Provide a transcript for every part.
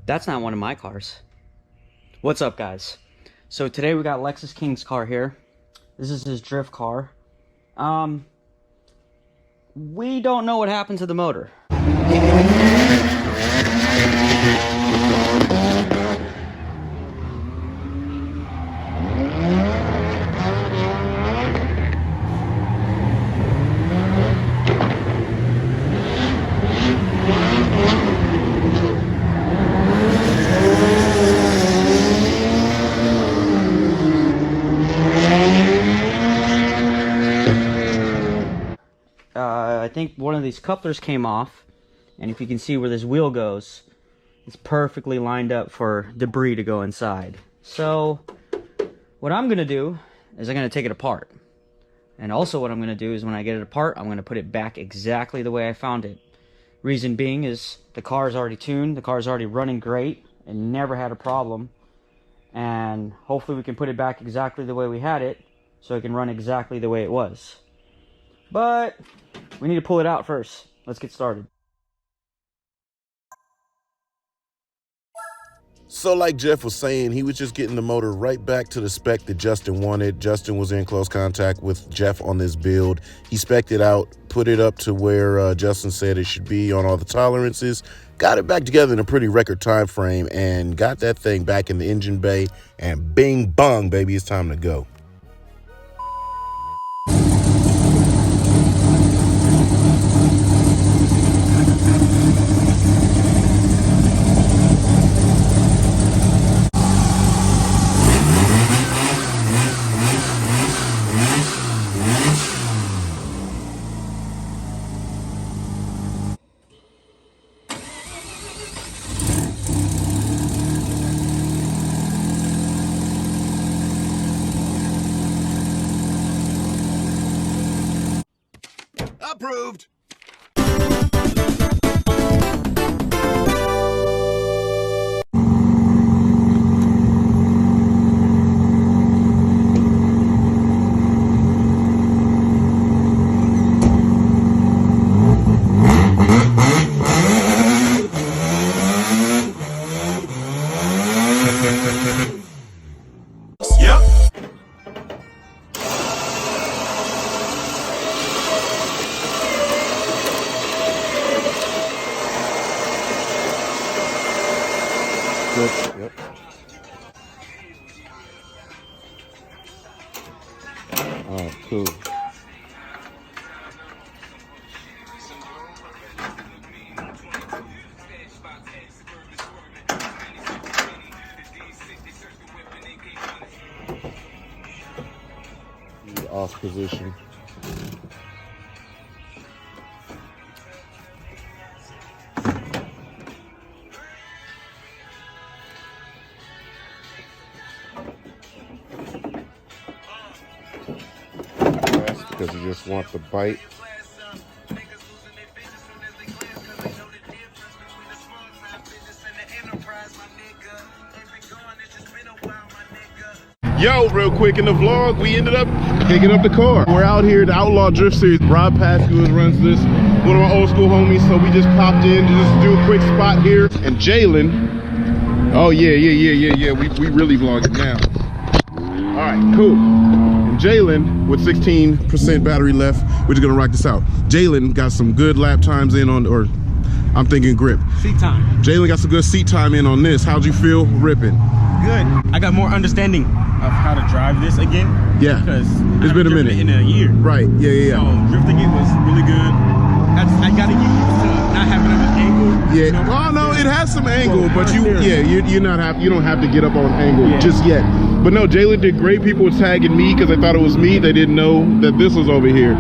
That's not one of my cars. What's up, guys? So today we got Lexus King's car here. This is his drift car. We don't know what happened to the motor. I think one of these couplers came off, and if you can see where this wheel goes, it's perfectly lined up for debris to go inside. So what I'm gonna do is I'm gonna take it apart, and also what I'm gonna do is when I get it apart, I'm gonna put it back exactly the way I found it. Reason being is the car is already tuned, the car is already running great and never had a problem, and hopefully we can put it back exactly the way we had it so it can run exactly the way it was. But we need to pull it out first. Let's get started. So like Jeff was saying, he was just getting the motor right back to the spec that Justin wanted. Justin was in close contact with Jeff on this build. He spec'd it out, put it up to where Justin said it should be on all the tolerances, got it back together in a pretty record time frame, and got that thing back in the engine bay, and bing bong, baby, it's time to go. Approved. Yep. Yep. All right, cool. The off position. Because you just want the bite. Yo, real quick in the vlog, we ended up picking up the car. We're out here at the Outlaw Drift Series. Rob Pascal runs this, one of our old school homies, so we just popped in to just do a quick spot here. And Jaylen, oh yeah, we really vlogging now. All right, cool. And Jaylen, with 16% battery left, we're just gonna rock this out. Jaylen got some good lap times in on, or I'm thinking grip. Seat time. Jaylen got some good seat time in on this. How'd you feel ripping? Good. I got more understanding of how to drive this again. Yeah, because it's been a minute. In a year. Right. Yeah. So drifting it was really good. I gotta get used to not having an angle. Yeah. You know, well, no, it has some angle, well, but you don't have to get up on angle just yet. But no, Jaylen did great. People were tagging me because they thought it was me. They didn't know that this was over here.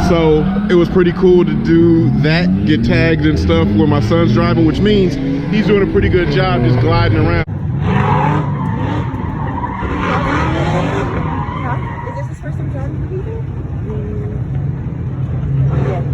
So it was pretty cool to do that, get tagged and stuff where my son's driving, which means he's doing a pretty good job just gliding around. Is this his first time driving for people? Yes.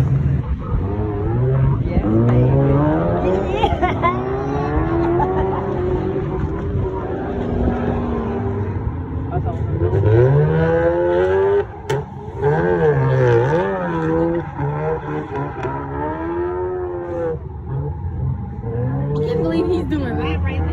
I can't believe he's doing that right now.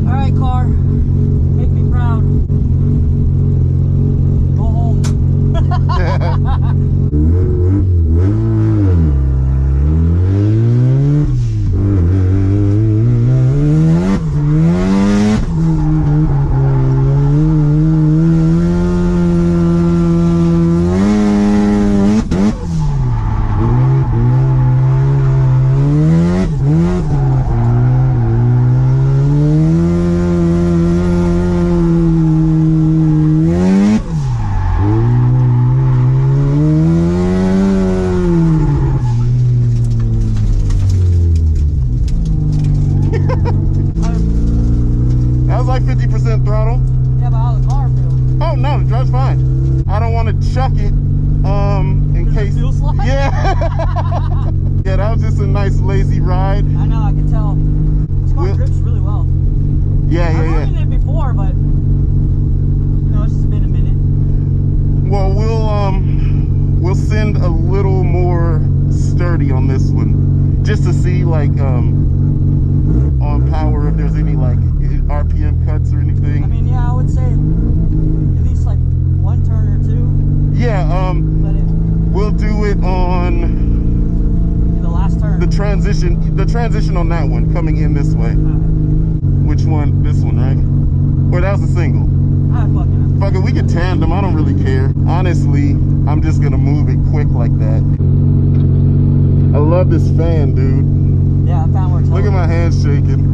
Alright, car. Make me proud. Go home. That was like 50% throttle. Yeah, but how the car feels? Oh no, the drive's fine. I don't want to chuck it in case. Fuel slide? Yeah. Yeah, that was just a nice lazy ride. I know, I can tell. This car drips really well. Yeah, I've ridden it before, but it's just been a minute. Well, we'll send a little more sturdy on this one, just to see like on power if there's any like RPM cuts or anything. I mean, yeah, I would say at least like one turn or two. Yeah, we'll do it on the last turn. the transition on that one coming in this way. Which one? This one, right? Or that was a single? Fuck it, we can tandem. I don't really care. Honestly, I'm just gonna move it quick like that. I love this fan, dude. Yeah, that fan works. Look at my hands shaking.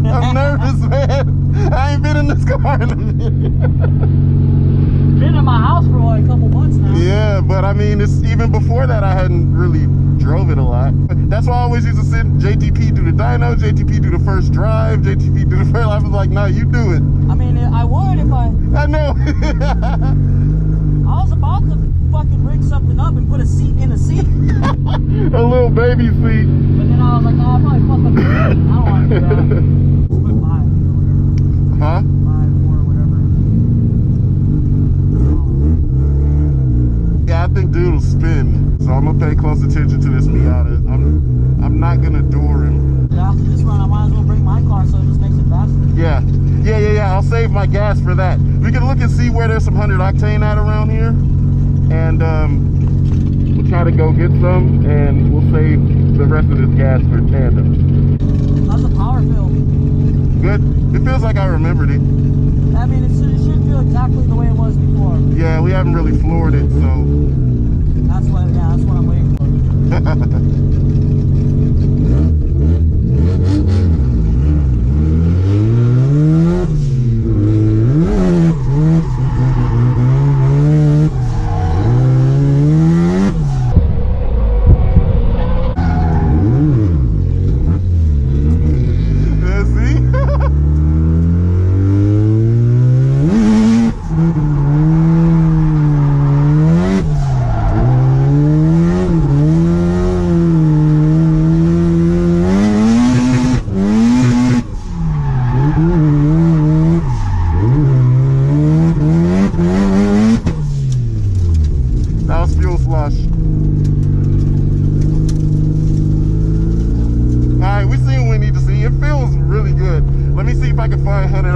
I'm nervous, man. I ain't been in this car in a minute. Been in my house for like a couple months now. Yeah, but I mean, it's even before that I hadn't really drove it a lot. That's why I always used to send JTP do the dyno, JTP do the first drive, JTP do the first. I was like, nah, you do it. I mean, I would if I know. I was about to fucking rig something up and put a seat in a seat. A little baby seat. But then I was like, oh, I probably fucked up the seat. I don't want to do that. Just put 5 or whatever. Huh? 5, 4, whatever. Yeah, I think dude will spin. So I'm gonna pay close attention to this Miata. I'm not gonna door him. Yeah, after this run, I might as well bring my car so it just makes it faster. Yeah. I'll save my gas for that. We can look and see where there's some 100 octane at around here. And we'll try to go get some and we'll save the rest of this gas for tandem. How's the power feel? Good. It feels like I remembered it. I mean, it should feel exactly the way it was before. Yeah, we haven't really floored it, so. That's what I'm waiting for.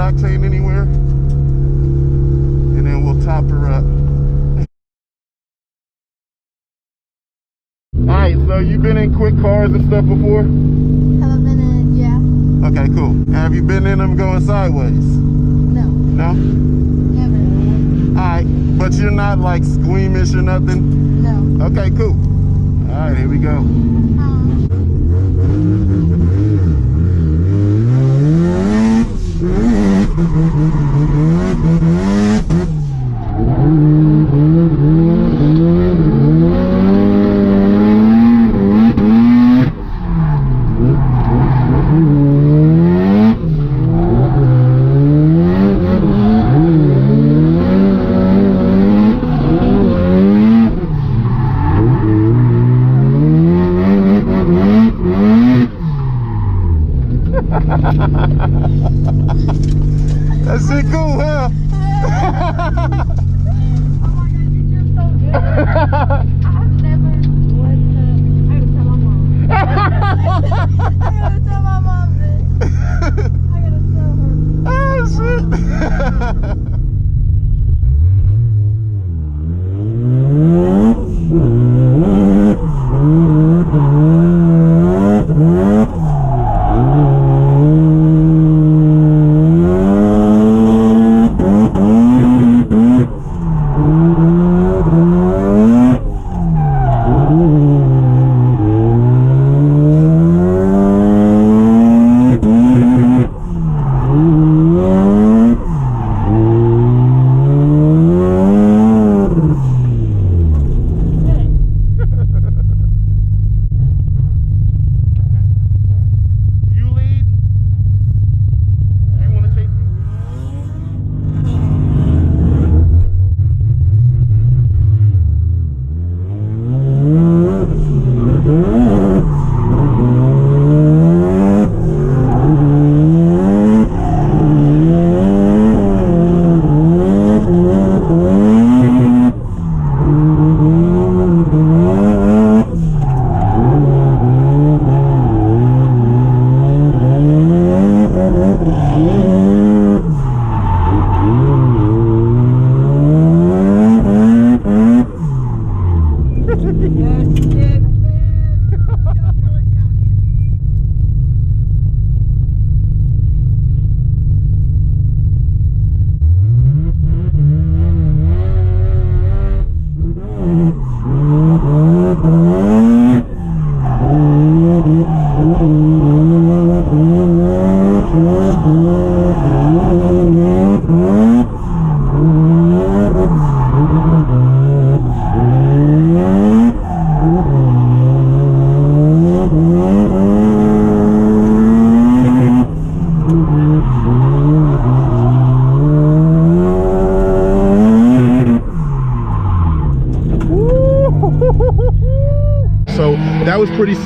octane anywhere, and then we'll top her up. Alright, so you've been in quick cars and stuff before? Have I been in? Yeah. Okay, cool. Have you been in them going sideways? No. No? Never. Alright, but you're not like squeamish or nothing? No. Okay, cool. Alright, here we go.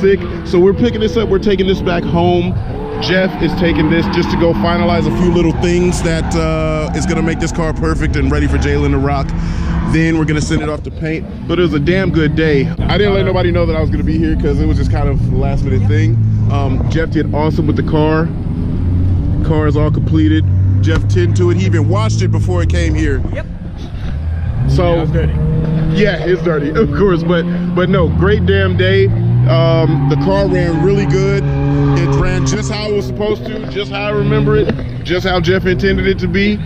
sick. So we're picking this up. We're taking this back home. Jeff is taking this just to go finalize a few little things that is gonna make this car perfect and ready for Jaylen to rock. Then we're gonna send it off to paint. But it was a damn good day. I didn't let nobody know that I was gonna be here because it was just kind of a last minute thing. Jeff did awesome with the car. Car is all completed. Jeff tended to it. He even washed it before it came here. Yep. So Yeah, it's dirty. yeah, it's dirty, of course, but no, great damn day. The car ran really good. It ran just how it was supposed to, just how I remember it, just how Jeff intended it to be.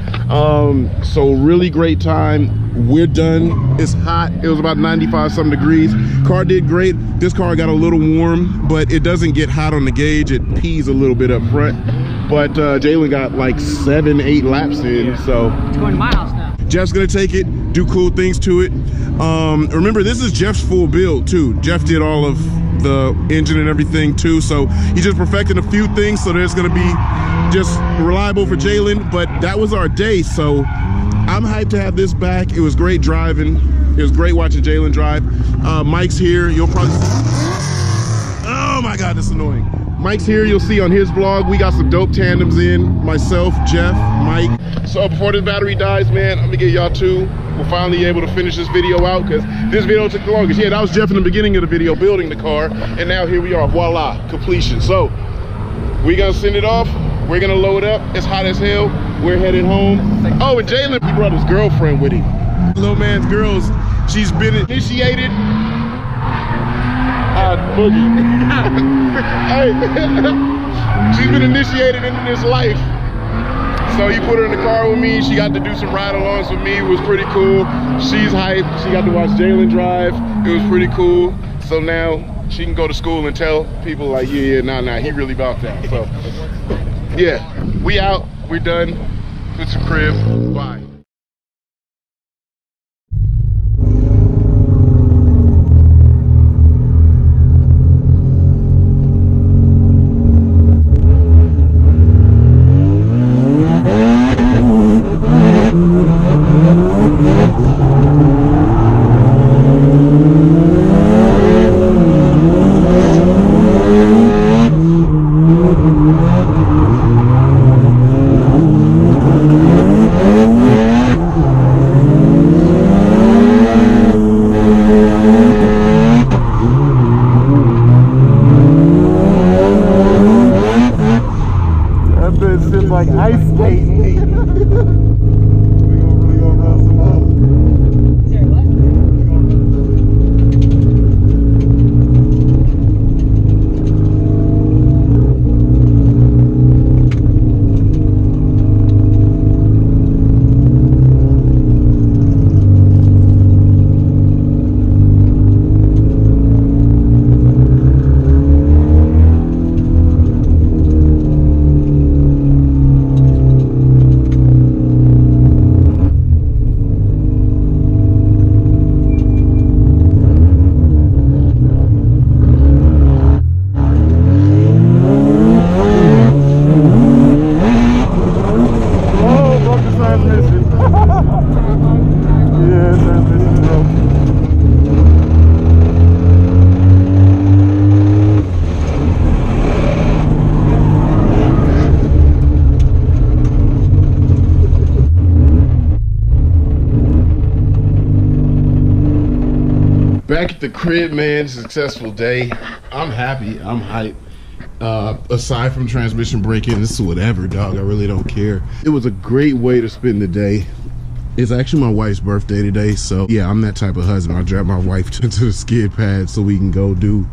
So really great time. We're done. It's hot. It was about 95 some degrees. Car did great. This car got a little warm, but it doesn't get hot on the gauge. It pees a little bit up front. But Jaylen got like 7-8 laps in, so. It's going to my house now. Jeff's gonna take it, do cool things to it. Remember, this is Jeff's full build too. Jeff did all of the engine and everything too, so he's just perfecting a few things, so there's gonna be just reliable for Jaylen. But that was our day, so I'm hyped to have this back. It was great driving. It was great watching Jaylen drive. Mike's here. You'll probably see. Oh my God, that's annoying. Mike's here, you'll see on his vlog. We got some dope tandems in, myself, Jeff, Mike. So before this battery dies, man, I'm gonna get y'all two. We're finally able to finish this video out because this video took the longest. Yeah, that was Jeff in the beginning of the video building the car, and now here we are, voila, completion. So we're gonna send it off. We're gonna load up. It's hot as hell. We're headed home. Oh, and Jaylen, he brought his girlfriend with him. Little man's girls, she's been initiated. Boogie. Hey, she's been initiated into this life. So he put her in the car with me. She got to do some ride-alongs with me. It was pretty cool. She's hyped. She got to watch Jaylen drive. It was pretty cool. So now she can go to school and tell people like, yeah, nah, he really about that. So yeah, we out. We're done. Put some crib. Bye. Like ice skating. We really gonna run some more. Back at the crib, man. Successful day. I'm happy. I'm hyped. Aside from transmission break-in, this is whatever, dog. I really don't care. It was a great way to spend the day. It's actually my wife's birthday today, so yeah, I'm that type of husband. I drive my wife to the skid pad so we can go do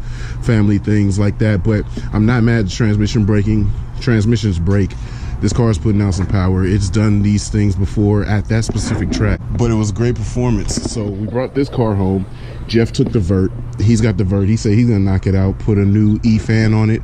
family things like that. But I'm not mad at transmissions break. This car is putting out some power. It's done these things before at that specific track, but it was great performance. So we brought this car home. Jeff took the vert. He's got the vert. He said he's gonna knock it out, put a new E fan on it.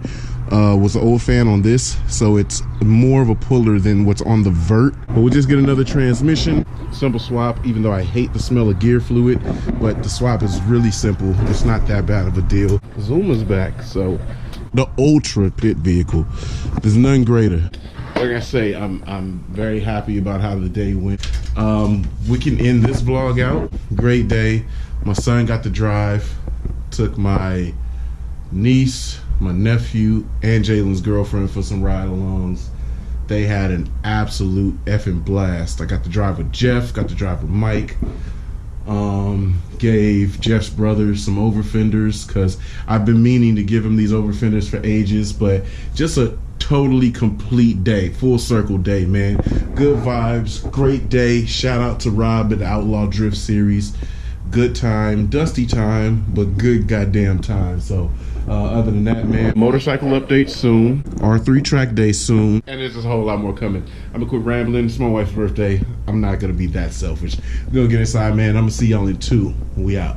Was the old fan on this, so it's more of a puller than what's on the vert. But we'll just get another transmission, simple swap, even though I hate the smell of gear fluid, but the swap is really simple. It's not that bad of a deal. Zuma's back, so the ultra pit vehicle, there's none greater. Like I say, I'm very happy about how the day went. We can end this vlog out. Great day. My son got to drive, took my niece, my nephew, and Jaylen's girlfriend for some ride-alongs. They had an absolute effing blast. I got to drive with Jeff, got to drive with Mike. Gave Jeff's brothers some over fenders because I've been meaning to give him these over fenders for ages, but just a totally complete day, full circle day, man. Good vibes, great day. Shout out to Rob at the Outlaw Drift Series. Good time, dusty time, but good goddamn time. So other than that, man, motorcycle update soon, R3 track day soon, and there's just a whole lot more coming. I'm gonna quit rambling. It's my wife's birthday. I'm not gonna be that selfish. We're gonna get inside, man. I'm gonna see y'all in 2. We out.